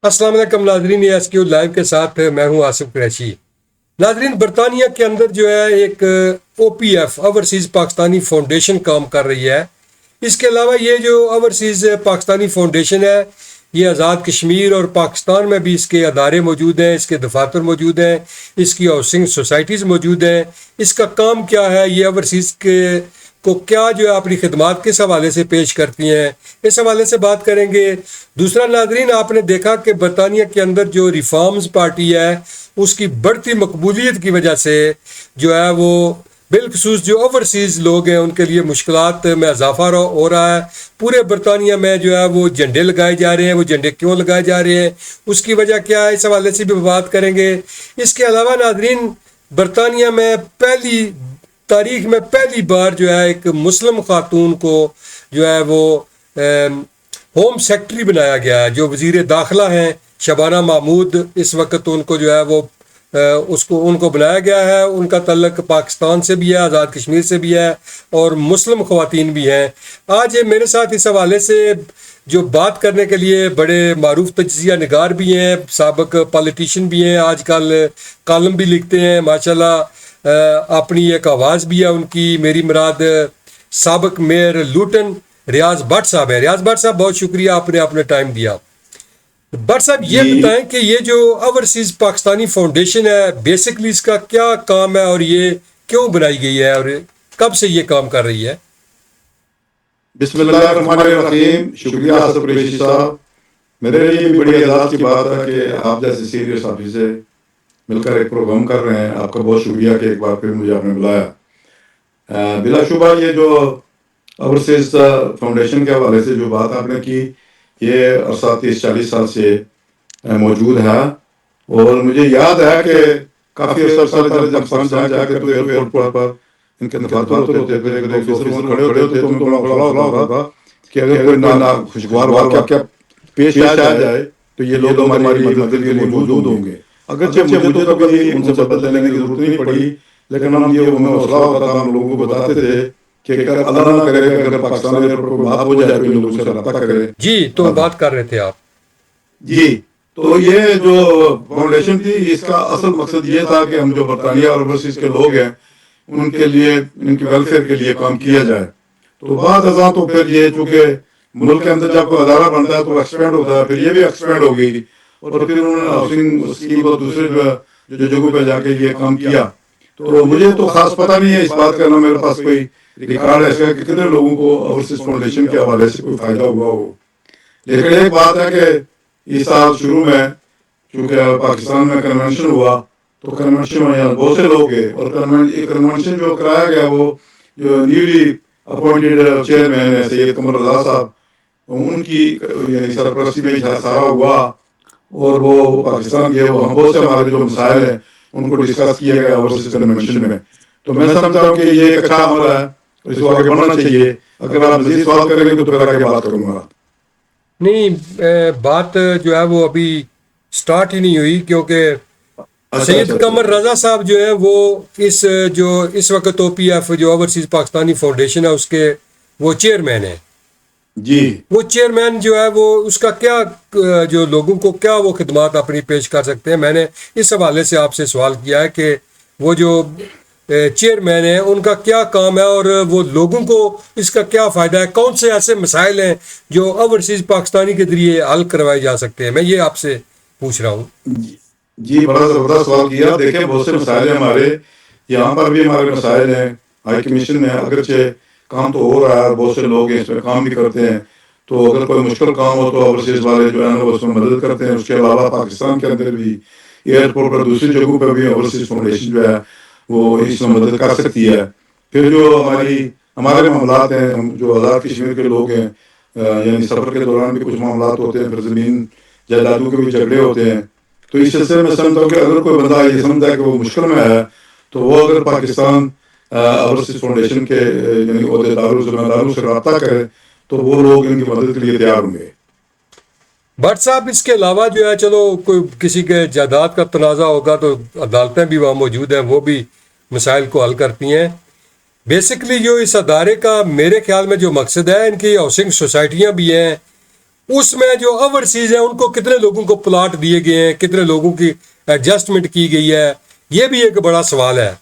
السلام علیکم ناظرین، ایس کیو لائیو کے ساتھ میں ہوں آصف قریشی۔ ناظرین، برطانیہ کے اندر جو ہے ایک O P F overseas Pakistani foundation کام کر رہی ہے۔ اس کے علاوہ یہ جو اوورسیز پاکستانی فاؤنڈیشن ہے، یہ آزاد کشمیر اور پاکستان میں بھی اس کے ادارے موجود ہیں، اس کے دفاتر موجود ہیں، اس کی ہاؤسنگ سوسائٹیز موجود ہیں۔ اس کا کام کیا ہے، یہ اوورسیز کے کو کیا جو ہے اپنی خدمات کس حوالے سے پیش کرتی ہیں، اس حوالے سے بات کریں گے۔ دوسرا ناظرین، آپ نے دیکھا کہ برطانیہ کے اندر جو ریفارمز پارٹی ہے، اس کی بڑھتی مقبولیت کی وجہ سے جو ہے وہ بالخصوص جو اوورسیز لوگ ہیں ان کے لیے مشکلات میں اضافہ ہو رہا ہے۔ پورے برطانیہ میں جو ہے وہ جھنڈے لگائے جا رہے ہیں۔ وہ جھنڈے کیوں لگائے جا رہے ہیں، اس کی وجہ کیا ہے، اس حوالے سے بھی بات کریں گے۔ اس کے علاوہ ناظرین، برطانیہ میں تاریخ میں پہلی بار جو ہے ایک مسلم خاتون کو جو ہے وہ ہوم سیکرٹری بنایا گیا ہے، جو وزیر داخلہ ہیں شبانہ محمود۔ اس وقت ان کو جو ہے وہ ان کو بنایا گیا ہے۔ ان کا تعلق پاکستان سے بھی ہے، آزاد کشمیر سے بھی ہے، اور مسلم خواتین بھی ہیں۔ آج میرے ساتھ اس حوالے سے جو بات کرنے کے لیے بڑے معروف تجزیہ نگار بھی ہیں، سابق پالیٹیشین بھی ہیں، آج کل کالم بھی لکھتے ہیں ماشاءاللہ، اپنی ایک آواز بھی ہے ان کی۔ میری مراد سابق میئر لوٹن ریاض بٹ صاحب ہے۔ ریاض بٹ صاحب، بہت شکریہ، آپ نے اپنا ٹائم دیا۔ بٹ صاحب، یہ بتائیں کہ یہ جو اوورسیز پاکستانی فاؤنڈیشن ہے، بیسکلی اس کا کیا کام ہے اور یہ کیوں بنائی گئی ہے اور کب سے یہ کام کر رہی ہے؟ بسم اللہ الرحمن الرحیم۔ شکریہ آصف قریشی صاحب، میرے لیے بھی بڑی اعزاز کی بات ہے کہ آپ جیسے سیریس آفیس سے مل کر ایک پروگرام کر رہے ہیں۔ آپ کا بہت شکریہ کہ ایک بار پھر مجھے آپ نے بلایا۔ بلا شبہ یہ جو اوورسیز فاؤنڈیشن کے حوالے سے جو بات آپ نے کی، یہ عرصہ 30-40 سال سے موجود ہے، اور مجھے یاد ہے کہ کافی عرصہ پہلے جب پاکستان جا کے تو ایئرپورٹ پر ان کے دفاتر ہوتے تھے، پھر ایک آفیسر کھڑے ہوتے تھے تو ان کو حوصلہ ہوتا تھا کہ اگر کوئی ناخوشگوار واقعہ پیش آ جائے تو یہ لوگ ہماری مدد کے لیے موجود ہوں گے۔ اگرچہ مجھے تو کبھی ان سے مدد لینے کی ضرورت نہیں پڑی، لیکن ہمیں حوصلہ ہوتا تھا، ہم لوگوں کو بتاتے تھے کہ اگر اللہ نہ کرے کہ اگر پاکستان میں کوئی بات ہو جائے تو ان لوگوں سے رابطہ کرے۔ جی، تو بات کر رہے تھے آپ۔ جی، تو یہ جو فاؤنڈیشن تھی، اس کا اصل مقصد یہ تھا کہ ہم جو برطانیہ اور اوورسیز کے لوگ ہیں ان کے لیے، ان کی ویلفیئر کے لیے کام کیا جائے۔ تو بعد ازاں تو پھر یہ چونکہ ملک کے اندر جب کوئی ادارہ بنتا ہے تو ایکسپینڈ ہوتا ہے، پھر یہ بھی ایکسپینڈ ہو گئی، اور پھر انہوں نے ہاؤسنگ اسکیم اور دوسرے جو جگہوں پہ جا کے یہ کام کیا۔ تو مجھے تو خاص پتہ نہیں ہے اس بات کا، نہ میرے پاس کوئی ریکارڈ ہے اس کا کہ کتنے لوگوں کو اوورسیز فاؤنڈیشن کے حوالے سے کوئی فائدہ ہوا ہو۔ لیکن ایک بات ہے کہ اس سال شروع میں چونکہ پاکستان میں کنونشن ہوا، تو کنونشن میں یہاں بہت سے لوگ گئے، اور کنونشن جو کرایا گیا وہ جو نیولی اپوائنٹڈ چیئرمین ہے سید قمر رضا صاحب، ان کی یعنی سرپرستی میں سارا ہوا، اور وہ پاکستان گئے، وہاں بہت سے ہمارے جو مسائل ہیں ان کو ڈسکس کیا گیا اوورسیز کنونشن میں۔ تو میں سمجھتا ہوں کہ یہ ایک اچھا عمل ہے، اس کو آگے بڑھنا چاہیے۔ اگر آپ مزید سوال کریں گے تو پھر آگے بات کروں گا۔ نہیں، بات جو ہے وہ ابھی سٹارٹ ہی نہیں ہوئی، کیونکہ سید قمر رضا صاحب جو ہیں وہ اس وقت او پی ایف جو اوورسیز پاکستانی فاؤنڈیشن ہے اس کے وہ چیئرمین ہیں۔ جی، وہ چیئرمین جو ہے وہ اس کا کیا جو لوگوں کو کیا وہ خدمات اپنی پیش کر سکتے ہیں؟ میں نے اس حوالے سے آپ سے سوال کیا ہے کہ وہ جو چیئرمین ہیں ان کا کیا کام ہے، اور وہ لوگوں کو اس کا کیا فائدہ ہے؟ کون سے ایسے مسائل ہیں جو اوورسیز پاکستانی کے ذریعے حل کروائے جا سکتے ہیں؟ میں یہ آپ سے پوچھ رہا ہوں۔ جی، بڑا زبردست سوال کیا۔ دیکھیں، بہت سے مسائل ہیں ہمارے یہاں پر بھی، ہمارے مسائل ہیں ہائی کمیشن میں، اگرچہ کام تو ہو رہا ہے، بہت سے لوگ اس میں کام بھی کرتے ہیں، تو اگر کوئی مشکل کام ہو تو اوورسیز والے جو ہیں وہ اس میں مدد کرتے ہیں۔ اس کے علاوہ پاکستان کے اندر بھی ایئرپورٹ پر دوسری جگہوں پر بھی اوورسیز فاؤنڈیشن جو ہے وہ اس میں مدد کر سکتی ہے۔ پھر جو ہمارے معاملات ہیں، جو آزاد کشمیر کے لوگ ہیں، یعنی سفر کے دوران بھی کچھ معاملات ہوتے ہیں، پھر زمین جائیدادوں کے بھی جھگڑے ہوتے ہیں، تو اس سلسلے میں سمجھتا ہوں کہ اگر کوئی بندہ یہ سمجھتا ہے کہ وہ مشکل میں ہے تو وہ اگر پاکستان اوورسیز فاؤنڈیشن کے یعنی عہدیداروں ذمہ داروں سے رابطہ کرے تو وہ لوگ ان کی مدد کے لیے تیار ہوں گے۔ بٹ صاحب، اس کے علاوہ جو ہے چلو کوئی کسی کے جائیداد کا تنازع ہوگا تو عدالتیں بھی وہاں موجود ہیں، وہ بھی مسائل کو حل کرتی ہیں۔ بیسکلی جو اس ادارے کا میرے خیال میں جو مقصد ہے، ان کی ہاؤسنگ سوسائٹیاں بھی ہیں، اس میں جو اوورسیز ہیں ان کو کتنے لوگوں کو پلاٹ دیے گئے ہیں, کتنے لوگوں کی ایڈجسٹمنٹ کی گئی ہے, یہ بھی ایک بڑا سوال ہے.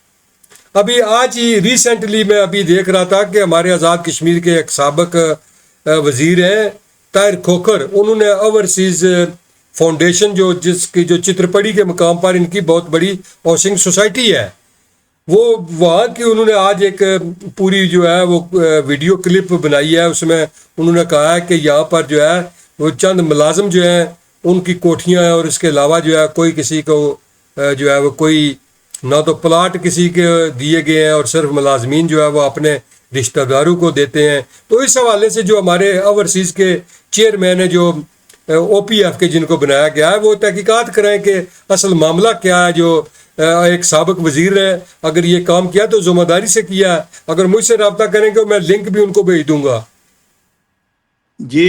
ابھی آج ہی ریسنٹلی میں ابھی دیکھ رہا تھا کہ ہمارے آزاد کشمیر کے ایک سابق وزیر ہیں طاہر کھوکھر, انہوں نے اوورسیز فاؤنڈیشن جس کی جو چترپڑی کے مقام پر ان کی بہت بڑی ہاؤسنگ سوسائٹی ہے, وہ وہاں کی انہوں نے آج ایک پوری جو ہے وہ ویڈیو کلپ بنائی ہے. اس میں انہوں نے کہا ہے کہ یہاں پر جو ہے وہ چند ملازم جو ہیں ان کی کوٹھیاں ہیں, اور اس کے علاوہ جو ہے کوئی کسی کو جو ہے وہ کوئی نہ تو پلاٹ کسی کے دیے گئے ہیں, اور صرف ملازمین جو ہے وہ اپنے رشتہ داروں کو دیتے ہیں. تو اس حوالے سے جو ہمارے اوورسیز کے چیئرمین ہیں جو او پی ایف کے جن کو بنایا گیا ہے, وہ تحقیقات کریں کہ اصل معاملہ کیا ہے. جو ایک سابق وزیر ہے, اگر یہ کام کیا تو ذمہ داری سے کیا ہے. اگر مجھ سے رابطہ کریں گے میں لنک بھی ان کو بھیج دوں گا. جی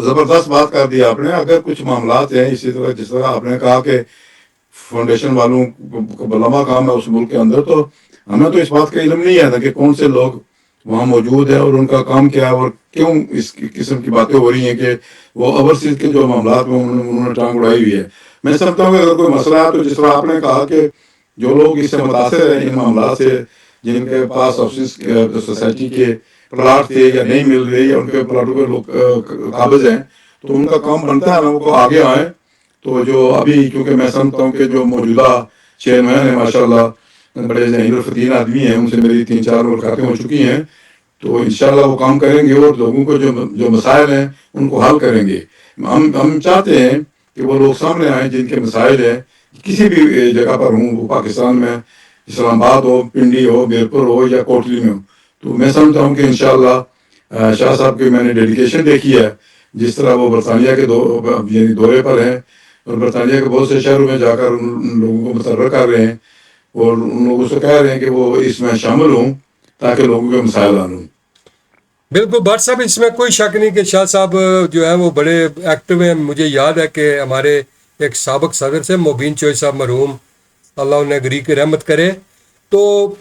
زبردست بات کر دی آپ نے. اگر کچھ معاملات ہیں اسی طرح جس طرح آپ نے کہا کہ فاؤنڈیشن والوں کو لمبا کام ہے اس ملک کے اندر, تو ہمیں تو اس بات کا علم نہیں ہے نا کہ کون سے لوگ وہاں موجود ہیں اور ان کا کام کیا ہے, اور کیوں اس قسم کی باتیں ہو رہی ہیں کہ وہ اوورسیز کے جو معاملات میں انہوں نے ٹانگ اڑائی ہوئی ہے. میں سمجھتا ہوں کہ اگر کوئی مسئلہ ہے تو جس طرح آپ نے کہا کہ جو لوگ اس سے متاثر ہیں ان معاملات سے, جن کے پاس آفس سوسائٹی کے پلاٹ تھے یا نہیں مل رہے یا ان کے پلاٹوں پہ لوگ قابض ہیں, تو ان کا کام بنتا ہے نا وہ آگے آئیں. تو جو ابھی کیونکہ میں سمجھتا ہوں کہ جو موجودہ چیئرمین ہیں ماشاءاللہ بڑے ذہین الفتین آدمی ہیں, ان سے میری 3-4 ملاقاتیں ہو چکی ہیں, تو انشاءاللہ وہ کام کریں گے اور لوگوں کو جو مسائل ہیں ان کو حل کریں گے. ہم چاہتے ہیں کہ وہ لوگ سامنے آئیں جن کے مسائل ہیں کسی بھی جگہ پر ہوں, وہ پاکستان میں اسلام آباد ہو, پنڈی ہو, میرپور ہو یا کوٹلی میں ہو. تو میں سمجھتا ہوں کہ انشاءاللہ شاہ صاحب کی میں نے ڈیڈیکیشن دیکھی ہے, جس طرح وہ برطانیہ کے یعنی دورے پر ہیں اور برطانیہ کے بہت سے شہروں میں جا کر ان لوگوں کو متحرک کر رہے ہیں اور ان لوگوں سے کہہ رہے ہیں کہ وہ اس میں شامل ہوں تاکہ لوگوں کے مسائل حل ہوں. بالکل بٹ صاحب, اس میں کوئی شک نہیں کہ شاہ صاحب جو ہے وہ بڑے ایکٹیو ہیں. مجھے یاد ہے کہ ہمارے ایک سابق صدر سے مبین چوئی صاحب مرحوم, اللہ انہیں غریق رحمت کرے, تو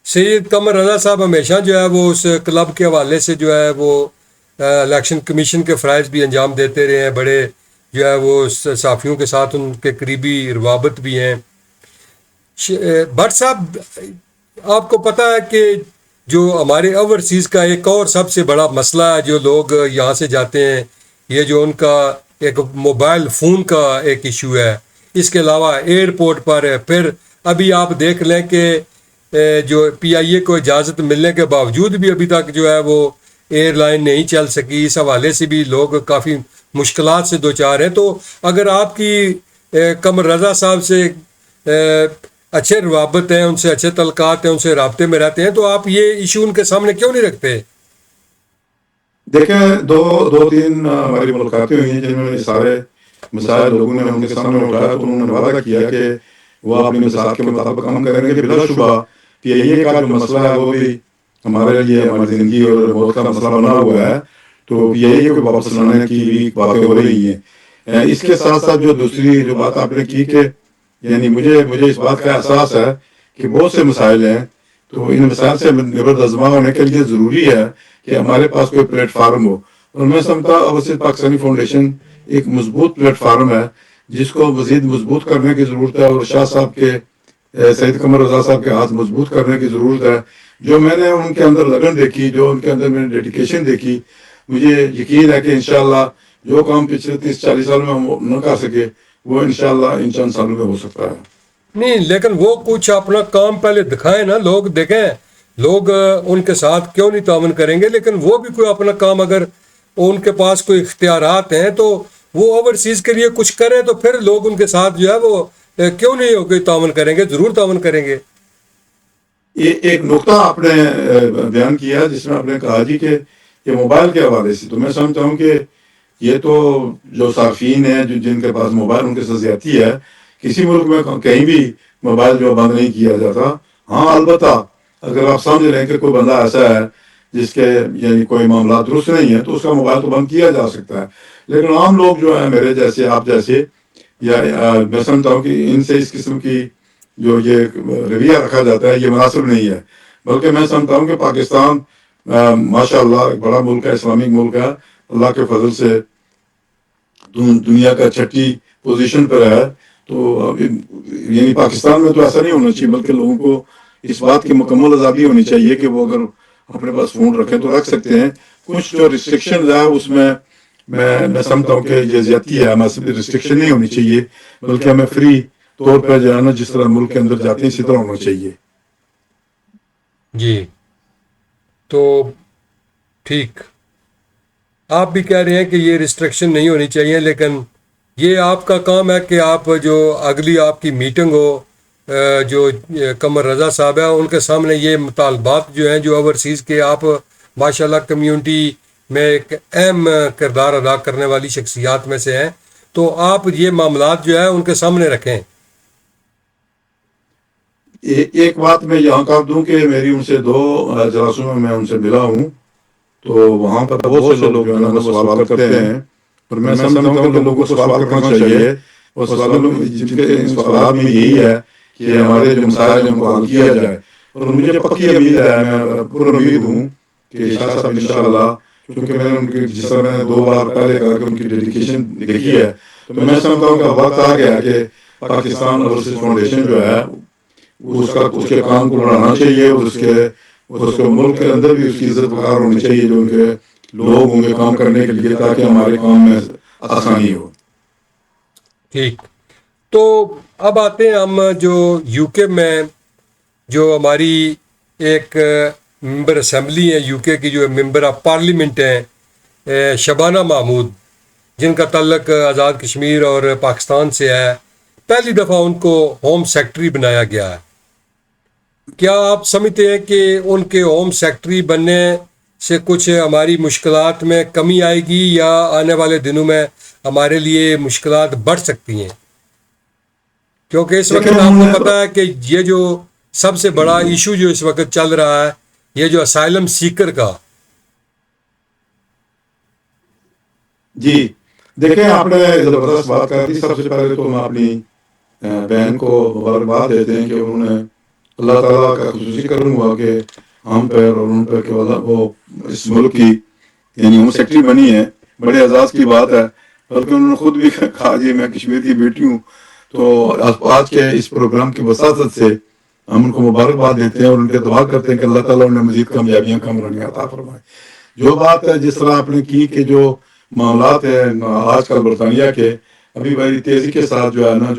سید قمر رضا صاحب ہمیشہ جو ہے وہ اس کلب کے حوالے سے جو ہے وہ الیکشن کمیشن کے فرائض بھی انجام دیتے رہے ہیں. بڑے جو ہے وہ صحافیوں کے ساتھ ان کے قریبی روابط بھی ہیں. بٹ صاحب آپ کو پتہ ہے کہ جو ہمارے اوورسیز کا ایک اور سب سے بڑا مسئلہ ہے, جو لوگ یہاں سے جاتے ہیں, یہ جو ان کا ایک موبائل فون کا ایک ایشو ہے. اس کے علاوہ ایئرپورٹ پر ہے. پھر ابھی آپ دیکھ لیں کہ جو پی آئی اے کو اجازت ملنے کے باوجود بھی ابھی تک جو ہے وہ ایئر لائن نہیں چل سکی. اس حوالے سے بھی لوگ کافی مشکلات سے دوچار ہیں. تو اگر آپ کی قمر رضا صاحب سے اچھے روابط ہیں, ان سے اچھے تعلقات ہیں, ان سے رابطے میں رہتے ہیں, تو آپ یہ ایشو ان کے سامنے کیوں نہیں رکھتے؟ دیکھیں دو تین ہماری ملاقاتیں ہوئی ہیں جن میں سارے مسائل لوگوں نے ان کے سامنے اٹھایا, تو انہوں نے وعدہ کیا کہ وہ اپنی مسائل کے مطابق کام کریں گے. بلا شبہ پی آئی اے کا جو مسئلہ ہے وہ بھی ہمارے لیے ہماری زندگی اور موت کا مسئلہ بنا ہوا ہے, تو پی آئی اے کو واپس لانے کی بھی باتیں ہو رہی ہیں. اس کے ساتھ ساتھ جو دوسری جو بات آپ نے کی کہ یعنی مجھے اس بات کا احساس ہے کہ بہت سے مسائل ہیں, تو ان مسائل سے نبردازمہ ہونے کے لیے ضروری ہے کہ ہمارے پاس کوئی پلیٹ فارم ہو. اور میں سمجھتا ہوں اوورسیز پاکستانی فاؤنڈیشن ایک مضبوط پلیٹ فارم ہے جس کو مزید مضبوط کرنے کی ضرورت ہے, اور شاہ صاحب کے سید قمر رضا صاحب کے ہاتھ مضبوط کرنے کی ضرورت ہے. جو میں نے ان کے اندر لگن دیکھی, جو ان کے اندر میں نے ڈیڈیکیشن دیکھی, مجھے یقین ہے کہ انشاءاللہ جو کام پچھلے 30-40 سال میں ہم نہ کر سکے وہ انشاءاللہ ان چند سالوں میں ہو سکتا ہے. نہیں, لیکن وہ کچھ اپنا کام پہلے دکھائیں نا, لوگ دیکھیں, لوگ ان کے ساتھ کیوں نہیں تعاون کریں گے. لیکن وہ بھی کوئی اپنا کام, اگر ان کے پاس کوئی اختیارات ہیں تو وہ اوورسیز کے لیے کچھ کریں, تو پھر لوگ ان کے ساتھ جو ہے وہ کیوں نہیں ہو کوئی تعاون کریں گے, ضرور تعاون کریں گے. ایک نقطہ آپ نے بیان کیا جس میں آپ نے کہا جی کہ یہ موبائل کے حوالے سے, تو میں سمجھتا ہوں کہ یہ تو جو صارفین ہیں جن کے پاس موبائل ان کے ساتھ زیادتی ہے, کسی ملک میں کہیں بھی موبائل جو بند نہیں کیا جاتا. ہاں البتہ اگر آپ سمجھ رہے ہیں کہ کوئی بندہ ایسا ہے جس کے یعنی کوئی معاملات درست نہیں ہے تو اس کا موبائل تو بند کیا جا سکتا ہے. لیکن عام لوگ جو ہیں میرے جیسے, آپ جیسے, یا میں سمجھتا ہوں کہ ان سے اس قسم کی جو یہ رویہ رکھا جاتا ہے یہ مناسب نہیں ہے. بلکہ میں سمجھتا ہوں کہ پاکستان ماشاء اللہ ایک بڑا ملک ہے, اسلامک ملک ہے, اللہ کے فضل سے دنیا کا 6ٹھی پوزیشن پر ہے. تو یعنی پاکستان میں تو ایسا نہیں ہونا چاہیے، بلکہ لوگوں کو اس بات کی مکمل آزادی ہونی چاہیے کہ وہ اگر اپنے پاس فون رکھیں تو رکھ سکتے ہیں. کچھ جو ریسٹرکشن ہے اس میں میں سمجھتا ہوں کہ یہ زیادتی ہے. ہمیں صرف ریسٹرکشن نہیں ہونی چاہیے، بلکہ ہمیں فری طور پہ جو ہے نا جس طرح ملک کے اندر جاتے ہیں اسی طرح ہونا چاہیے. جی تو ٹھیک، آپ بھی کہہ رہے ہیں کہ یہ ریسٹرکشن نہیں ہونی چاہیے، لیکن یہ آپ کا کام ہے کہ آپ جو اگلی آپ کی میٹنگ ہو جو قمر رضا صاحب ہیں ان کے سامنے یہ مطالبات جو ہیں جو اوورسیز کے، آپ ماشاءاللہ کمیونٹی میں ایک اہم کردار ادا کرنے والی شخصیات میں سے ہیں، تو آپ یہ معاملات جو ہے ان کے سامنے رکھیں. ایک بات میں یہاں کہہ دوں کہ میری ان سے 2 اجلاسوں میں ان سے ملا ہوں، تو وہاں پر بہت سے لوگ جو ہے نا وہ سوال کرتے ہیں، اور میں سمجھتا ہوں کہ لوگوں کو سوال کرنا چاہیے. اور جن کے سوالات میں یہی ہے کہ ہمارے جو مسائل ہیں ان کو حل کیا جائے. اور مجھے پکی امید ہے، میں پر امید ہوں کہ شاہ صاحب انشاءاللہ، کیونکہ میں نے ان کی جس طرح میں نے 2 بار پہلے کہا کہ ان کی ڈیڈیکیشن دیکھی ہے، تو میں سمجھتا ہوں کہ وقت آ گیا کہ پاکستان اوورسیز فاؤنڈیشن جو ہے اس کے کام کو بڑھانا چاہیے، اور اس کے ملک کے اندر بھی اس کی عزت وقار ہونی چاہیے جو ان کے لوگ ہوں گے کام کرنے کے لیے، تاکہ ہمارے کام میں آسانی ہو. ٹھیک، تو اب آتے ہیں ہم جو یو کے میں جو ہماری ایک ممبر اسمبلی ہے یو کے کی، جو ممبر آف پارلیمنٹ ہیں شبانہ محمود، جن کا تعلق آزاد کشمیر اور پاکستان سے ہے. پہلی دفعہ ان کو ہوم سیکرٹری بنایا گیا ہے. کیا آپ سمجھتے ہیں کہ ان کے ہوم سیکرٹری بننے سے کچھ ہماری مشکلات میں کمی آئے گی، یا آنے والے دنوں میں ہمارے لیے مشکلات بڑھ سکتی ہیں؟ کیونکہ اس وقت آپ کو پتہ ہے کہ یہ جو سب سے بڑا ایشو جو اس وقت چل رہا ہے، یہ جو اسائلم سیکر کا. جی دیکھیں، آپ نے زبردست بات کر دی. سب سے پہلے تو میں اپنی بہن کو مبارکباد دیتے ہیں کہ انہوں نے، اللہ تعالیٰ کا خصوصی کرم ہوا کہ ہم پہ اور ان پہ کہ وہ اس ملک کی یعنی ہوم سیکرٹری بنی ہے. بڑے اعزاز کی بات ہے. بلکہ انہوں نے خود بھی کہا جی میں کشمیر کی بیٹی ہوں. تو آج کے اس پروگرام کی وساطت سے ہم ان کو مبارکباد دیتے ہیں اور ان کے دعا کرتے ہیں کہ اللہ تعالیٰ انہیں مزید کامیابیاں کامرانیاں عطا فرمائے. جو بات ہے جس طرح آپ نے کی کہ جو معاملات ہیں آج کل برطانیہ کے، ابھی بڑی تیزی کے ساتھ جو ہے نا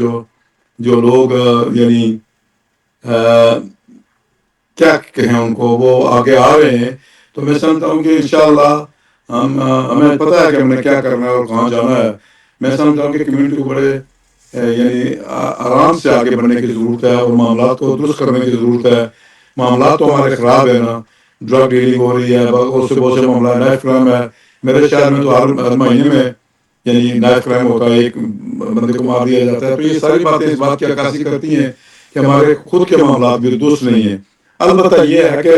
جو لوگ یعنی کیا کہیں ان کو، وہ آگے آ رہے ہیں. تو میں سمجھتا ہوں کہ انشاءاللہ ہمیں پتہ ہے کہ ہم نے کیا کرنا ہے اور کہاں جانا ہے. میں سمجھتا ہوں کہ کمیونٹی کو بڑے یعنی آرام سے آگے بڑھنے کی ضرورت ہے اور معاملات کو درست کرنے کی ضرورت ہے. معاملات تو ہمارے خراب ہے نا، ڈرگ ڈیلنگ ہو رہی ہے، بہت سے معاملہ، نائف کرائم ہے. میرے شہر میں تو ہر مہینے میں یعنی نائف کرائم ہوتا ہے، ایک بندے کو مار دیا جاتا ہے. تو یہ ساری باتیں اس بات کی عکاسی کرتی ہیں کہ ہمارے خود کے معاملات بھی درست نہیں ہیں. البتہ یہ ہے کہ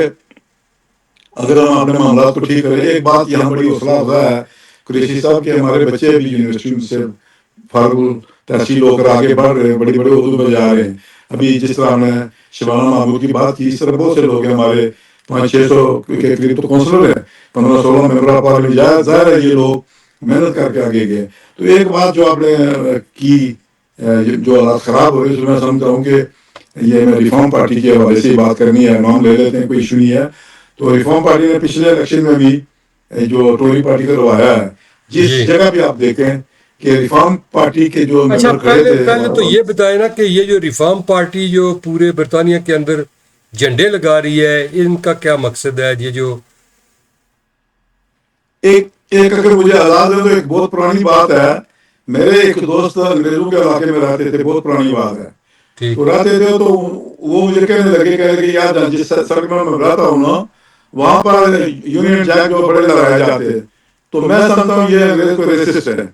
اگر ہم اپنے معاملات کو ٹھیک کریں، ایک بات یہاں بڑی حوصلہ افزا ہے قریشی صاحب کہ ہمارے بچے بھی یونیورسٹی سے فارغ التحصیل ہو کر آگے بڑھ رہے ہیں، بڑی بڑی عہدوں پہ جا رہے ہیں. ابھی جس طرح ہم نے شبانہ محمود کی بات کی، اس طرح بہت سے لوگ ہیں ہمارے 500-600 کے قریب تو کونسلر ہیں، 15-16 ممبر آف پارلیمنٹ. ظاہر ہے یہ لوگ محنت کر کے آگے گئے. تو ایک بات جو آپ نے کی جو حالات خراب ہو رہے ہیں، میں سمجھتا ہوں کہ یہ میں ریفارم پارٹی کے حوالے سے بات کرنی ہے. نام لے لیتے ہیں، کوئی ایشو نہیں ہے. تو ریفارم پارٹی نے پچھلے الیکشن میں بھی جو ٹوری پارٹی کا روایا ہے، جس جگہ بھی آپ دیکھیں کہ ریفارم پارٹی کے جو اچھا، ممبر کھڑے تھے. پہلے تو یہ بتائیں نا کہ یہ جو ریفارم پارٹی جو پورے برطانیہ کے اندر جھنڈے لگا رہی ہے، ان کا کیا مقصد ہے؟ یہ جو ایک اگر مجھے آزاد ہے تو ایک بہت پرانی بات ہے. میرے ایک دوست انگریزوں کے علاقے میں رہتے تھے، بہت پرانی بات ہے. تو رہتے تھے تو وہ مجھے کہنے لگے یار جس سڑک میں رہتا ہوں نا، وہاں پر یونین جیک جو بڑے لگائے جاتے. تو میں سمجھتا ہوں یہ انگریز کو ریسسٹ ہے.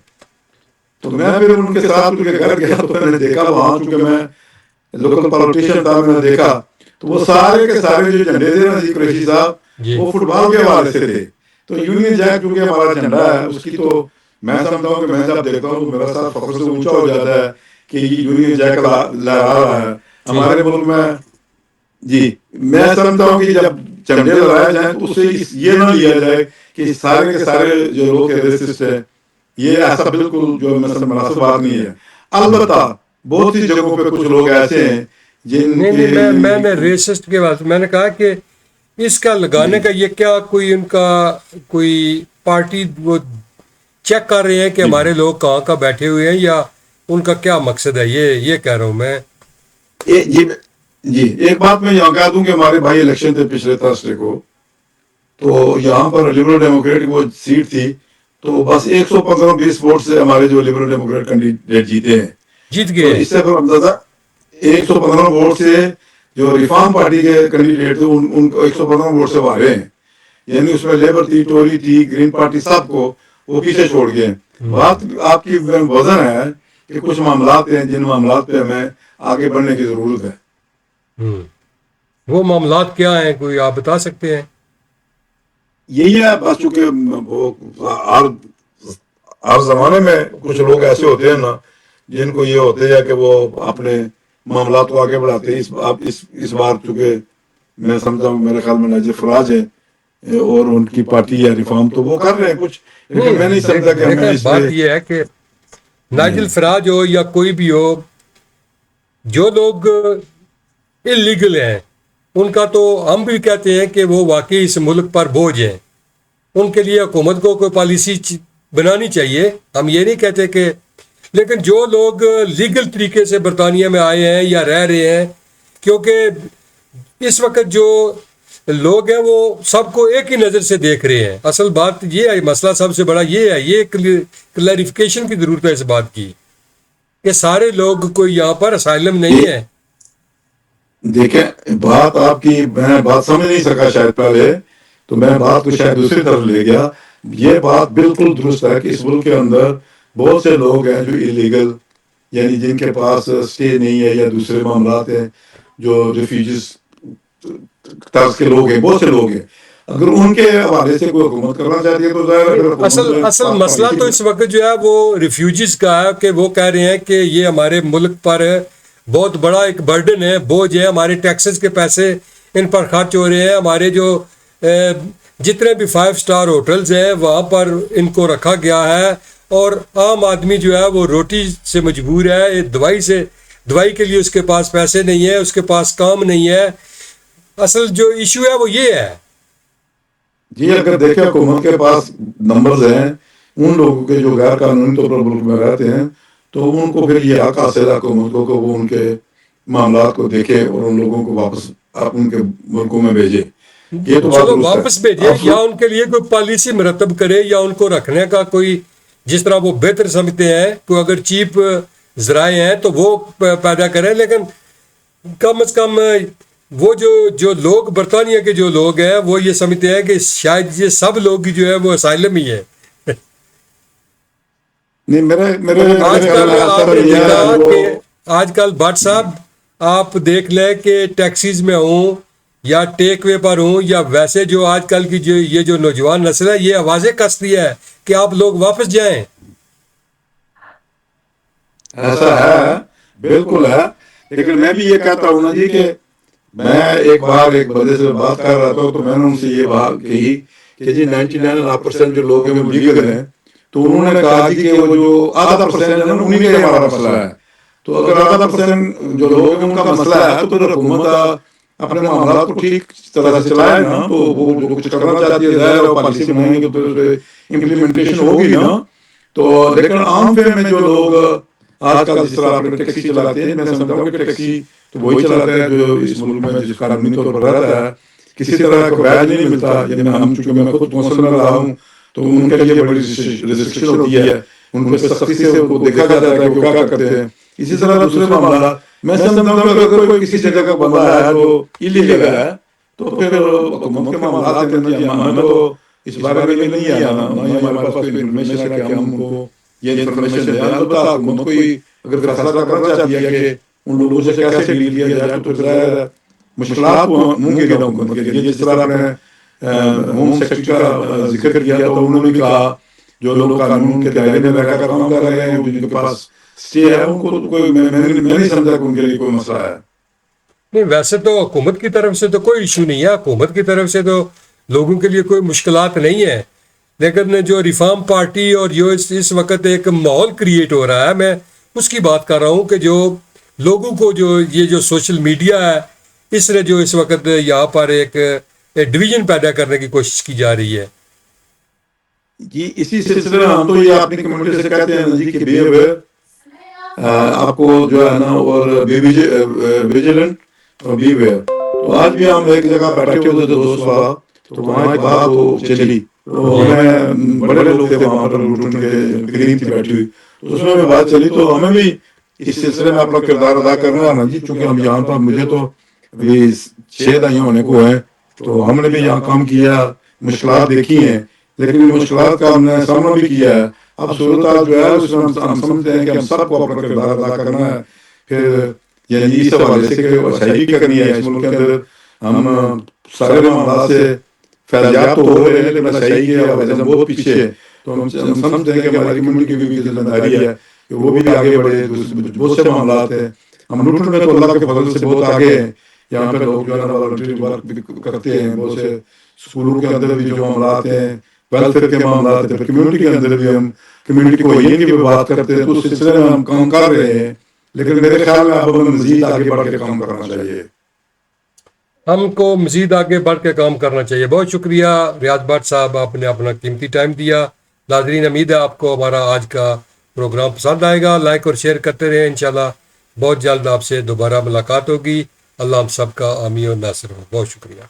تو میں پھر ان کے ساتھ ان کے گھر گیا تو میں نے دیکھا وہاں، چونکہ میں لوکل پالیٹیشین تھا، میں نے دیکھا تو وہ سارے کے سارے جو جھنڈے تھے نا جی قریشی صاحب، وہ فٹ بال کے حوالے سے تھے. تو یونین جیک چونکہ ہمارا جھنڈا ہے، اس کی تو میں سمجھتا ہوں کہ میں جب دیکھتا ہوں تو میرا سر فخر سے اونچا ہو جاتا ہے کہ یہ یونین جیک لہرا رہا ہے ہمارے ملک میں. جی میں سمجھتا ہوں کہ جب جھنڈے لہرائے جائیں تو اس سے یہ نہ لیا جائے کہ سارے کے سارے جو لوگ ریسسٹ ہیں یہ ایسا بالکل جو مناسب بات نہیں ہے. البتہ بہت سی جگہوں پہ کچھ لوگ ایسے ہیں جن نہیں کے نہیں میں نے ریسسٹ کے بعد میں نے کہا کہ اس کا لگانے کا یہ کیا کوئی ان کا کوئی پارٹی وہ چیک کر رہے ہیں کہ ہمارے لوگ کہاں کا بیٹھے ہوئے ہیں یا ان کا کیا مقصد ہے یہ کہہ رہا ہوں میں. جی ایک بات میں یہاں کہہ دوں کہ ہمارے بھائی الیکشن تھے پچھلے تھرسڈے کو, تو یہاں پر لبرل ڈیموکریٹ کی وہ سیٹ تھی, تو بس 115-20 ووٹ سے ہمارے جو لبرل ڈیموکریٹ کینڈیڈیٹ جیتے ہیں. جیت تو گئے. اس سے پھر اندازہ 115 ووٹ سے جو ریفارم پارٹی کے کینڈیڈیٹ تھے ان کو 115 ووٹ سے ہارے ہیں. یعنی اس میں لیبر تھی, ٹوری تھی, گرین پارٹی, سب کو وہ پیچھے چھوڑ گئے. بات آپ کی وزن ہے کہ کچھ معاملات ہیں جن معاملات پہ ہمیں آگے بڑھنے کی ضرورت ہے. وہ معاملات کیا ہیں کوئی آپ بتا سکتے ہیں؟ یہی ہے بس, چونکہ ہر زمانے میں کچھ لوگ ایسے ہوتے ہیں نا جن کو یہ ہوتے ہیں کہ وہ اپنے معاملات کو آگے بڑھاتے ہیں. اس بار چونکہ میں سمجھا ہوں میرے خیال میں ناجر فراج ہے اور ان کی پارٹی ہے ریفارم, تو وہ کر رہے ہیں کچھ, لیکن میں نہیں سمجھا کہ ہمیں اس بات یہ ہے کہ ناجل فراج ہو یا کوئی بھی ہو, جو لوگ انلیگل ہیں ان کا تو ہم بھی کہتے ہیں کہ وہ واقعی اس ملک پر بوجھ ہیں. ان کے لیے حکومت کو کوئی پالیسی بنانی چاہیے, ہم یہ نہیں کہتے کہ, لیکن جو لوگ لیگل طریقے سے برطانیہ میں آئے ہیں یا رہ رہے ہیں, کیونکہ اس وقت جو لوگ ہیں وہ سب کو ایک ہی نظر سے دیکھ رہے ہیں. اصل بات یہ ہے, مسئلہ سب سے بڑا یہ ہے, یہ کلیریفیکیشن کی ضرورت ہے اس بات کی کہ سارے لوگ کوئی یہاں پر اسائلم نہیں ہے. دیکھیں بات آپ کی, میں بات سمجھ نہیں سکا شاید پہلے, تو میں بات کو شاید دوسری طرف لے گیا. یہ بات بالکل درست ہے کہ اس ملک کے اندر بہت سے لوگ ہیں جو انلیگل, یعنی جن کے پاس اسٹے نہیں ہے یا دوسرے معاملات ہیں, جو ریفیوجیز طرز کے لوگ ہیں, بہت سے لوگ ہیں. اگر ان کے حوالے سے کوئی حکومت کرنا چاہتی ہے تو ظاہر اصل مسئلہ تو اس وقت جو ہے وہ ریفیوجیز کا ہے کہ وہ کہہ رہے ہیں کہ یہ ہمارے ملک پر بہت بڑا ایک برڈن ہے, بوجھ ہے, ہمارے ٹیکسز کے پیسے ان پر خرچ ہو رہے ہیں, ہمارے جو جتنے بھی 5 اسٹار ہوٹلز ہیں وہاں پر ان کو رکھا گیا ہے, اور عام آدمی جو ہے وہ روٹی سے مجبور ہے, دوائی کے لیے اس کے پاس پیسے نہیں ہیں, اس کے پاس کام نہیں ہے. اصل جو ایشو ہے وہ یہ ہے. جی اگر دیکھیں حکومت کے پاس نمبرز ہیں ان لوگوں کے جو غیر قانونی طور پر ملک میں رہتے ہیں, تو ان کو پھر یہ حق حاصل ہے حکومت کو کہ وہ ان کے معاملات کو دیکھے اور ان لوگوں کو واپس ان کے ملکوں میں بھیجے. یہ تو چلو واپس بھیجے یا ان کے لیے کوئی پالیسی مرتب کرے یا ان کو رکھنے کا کوئی, جس طرح وہ بہتر سمجھتے ہیں, کوئی اگر چیپ ذرائع ہیں تو وہ پیدا کریں. لیکن کم از کم وہ جو لوگ برطانیہ کے جو لوگ ہیں وہ یہ سمجھتے ہیں کہ شاید یہ سب لوگ جو ہے وہ اسائلم ہی ہے. آج کل بٹ صاحب آپ دیکھ لیں کہ ٹیکسیز میں ہوں یا ٹیک وے پر ہوں یا ویسے جو آج کل کی یہ جو نوجوان نسل ہے یہ آوازیں کستی ہے کہ آپ لوگ واپس جائیں. ایسا ہے, بالکل ہے, لیکن میں بھی یہ کہتا ہوں نا جی کہ میں ایک بار ایک بندے سے بات کر رہا تھا, تو میں نے ان سے یہ بات کہی کہ جی 99% جو لوگ ہیں وہ لیگل ہیں, تو انہوں نے کہا جی کہ وہ جو آدھا پرسینٹ ہے نا انہیں کا ہمارا مسئلہ ہے. تو اگر آدھا پرسینٹ جو لوگ ہیں ان کا مسئلہ ہے تو پھر حکومت اپنے معاملات کو ٹھیک طرح سے چلائے نا, تو وہ جو کچھ کرنا چاہتی ہے ظاہر ہے پالیسی بنائیں گے تو امپلیمنٹیشن ہوگی نا. تو لیکن عام فہم میں جو لوگ آج کل جس طرح اپنے ٹیکسی چلاتے ہیں, میں سمجھتا ہوں کہ ٹیکسی تو وہی چلاتا ہے جو اس ملک میں جس قانونی طور پر رہتا ہے, کسی طرح کا بیج نہیں ملتا. یعنی ہم چونکہ میں خود کونسل میں رہا ہوں تو ان کے لیے بڑی ریسٹرکشن ہوتی ہے, ان پہ سختی سے ان کو دیکھا جاتا ہے کہ وہ کیا کرتے ہیں. اسی طرح دوسرے معاملات میں سمجھتا ہوں کہ اگر کوئی کسی جگہ کا بندہ ہے جو انلیگل ہے تو پھر حکومت کے معاملات ہیں, ہمیں تو اس بارے میں نہیں آنا, نہ ہی ہمارے پاس کوئی انفارمیشن ہے کہ ہم ان کو یہ انفارمیشن دیں. البتہ حکومت کوئی اگر فیصلہ کرنا چاہتی ہے کہ ان لوگوں سے کیسے ڈیل کیا جائے تو ظاہر ہے مشکلات ہوں گے نا حکومت کے لیے. جس طرح آپ نے ہوم سیکٹری کا ذکر کیا تو انہوں نے بھی کہا جو لوگ قانون کے دائرے میں رہ کر کام کر رہے ہیں, جن کے پاس اسٹے ہے, ان کو کوئی میں نہیں سمجھا کہ ان کے لیے کوئی مسئلہ ہے. نہیں ویسے تو حکومت کی طرف سے تو کوئی ایشو نہیں ہے, حکومت کی طرف سے تو لوگوں کے لیے کوئی مشکلات نہیں ہے. لیکن جو ریفارم پارٹی اور جو اس وقت ایک ماحول کریٹ ہو رہا ہے، میں اس کی بات کر رہا ہوں کہ جو لوگوں کو یہ جو سوشل میڈیا ہے، اس نے جو اس وقت یہاں پر ایک ڈویژن پیدا کرنے کی کوشش کی جا رہی ہے. جی اسی سلسلے میں ہم تو یہ اپنی کمیونٹی سے کہتے ہیں جی کہ بی اویئر، آپ کو جو ہے نا، اور بی ویجیلنٹ اور بی اویئر. تو آج بھی ہم ایک جگہ بیٹھے ہوئے تھے دوست صاحب، تو وہاں ایک بات چلی، تو ہمیں بڑے لوگ تھے وہاں پر، لوٹن کے گرین تھی بیٹھی ہوئی، تو اس میں بات چلی، تو ہمیں بھی اس سلسلے میں اپنا کردار ادا کرنا ہے نا جی، چونکہ ہم یہاں پر، مجھے تو ابھی 6 دہائیاں ہونے کو ہیں، تو ہم نے بھی یہاں کام کیا، مشکلات دیکھی ہیں، لیکن ان مشکلات کا ہم نے سامنا بھی کیا ہے. اب صورتحال جو ہے اس میں ہم سمجھتے ہیں کہ ہم سب کو اپنا کردار ادا کرنا ہے. پھر یعنی اس حوالے سے کہ اچھائی بھی کرنی ہے اس ملک کے اندر. ہم سارے معاملات سے فیضیاب تو ہو رہے ہیں، لیکن اچھائی کے حوالے سے ہم بہت پیچھے ہیں. تو ہم سمجھتے ہیں کہ ہماری کمیونٹی کی بھی ذمہ داری ہے کہ وہ بھی آگے بڑھے. بہت سے معاملات ہیں، ہم لوٹن میں تو اللہ کے فضل سے بہت آگے ہیں. یہاں پہ لوگ جو ہے نا والنٹری ورک بھی کرتے ہیں، بہت سے اسکولوں کے اندر بھی جو معاملات ہیں، ویلفیئر کے معاملات ہیں، پھر کمیونٹی کے اندر بھی ہم کمیونٹی کو یہ کی بھی بات کرتے ہیں. تو اس سلسلے میں ہم کام کر رہے ہیں، لیکن میرے خیال میں اب ہمیں مزید آگے بڑھ کے کام کرنا چاہیے. ہم کو مزید آگے بڑھ کے کام کرنا چاہیے. بہت شکریہ ریاض بٹ صاحب، آپ نے اپنا قیمتی ٹائم دیا. ناظرین، امید ہے آپ کو ہمارا آج کا پروگرام پسند آئے گا. لائک اور شیئر کرتے رہیں. انشاءاللہ بہت جلد آپ سے دوبارہ ملاقات ہوگی. اللہ ہم سب کا حامی و ناصر ہو. بہت شکریہ.